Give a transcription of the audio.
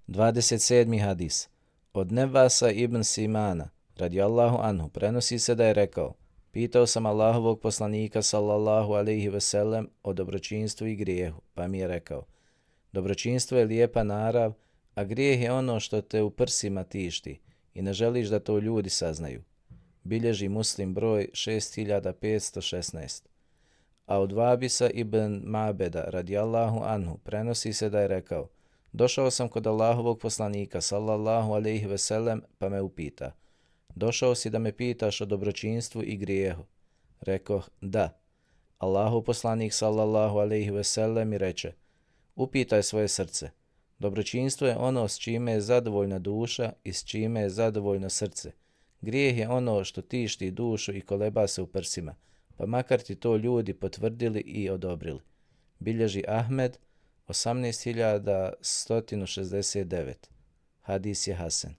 27. hadis. Od Nevasa ibn Simana, radijallahu anhu, prenosi se da je rekao: pitao sam Allahovog poslanika sallallahu alejhi ve sellem o dobročinstvu i grijehu, pa mi je rekao: dobročinstvo je lijepa narav, a grijeh je ono što te u prsima tišti i ne želiš da to ljudi saznaju. Bilježi Muslim broj 6516. A od Vabisa ibn Mabeda radijallahu anhu prenosi se da je rekao: došao sam kod Allahovog poslanika sallallahu alejhi ve sellem, pa me upita: došao si da me pitaš o dobročinstvu i grijehu? Rekoh: da. Allahov poslanik sallallahu alejhi ve sellem mi reče: upitaj svoje srce. Dobročinstvo je ono s čime je zadovoljna duša i s čime je zadovoljno srce. Grijeh je ono što tišti dušu i koleba se u prsima, pa makar ti to ljudi potvrdili i odobrili. Bilježi Ahmed 18169. Hadis je hasen.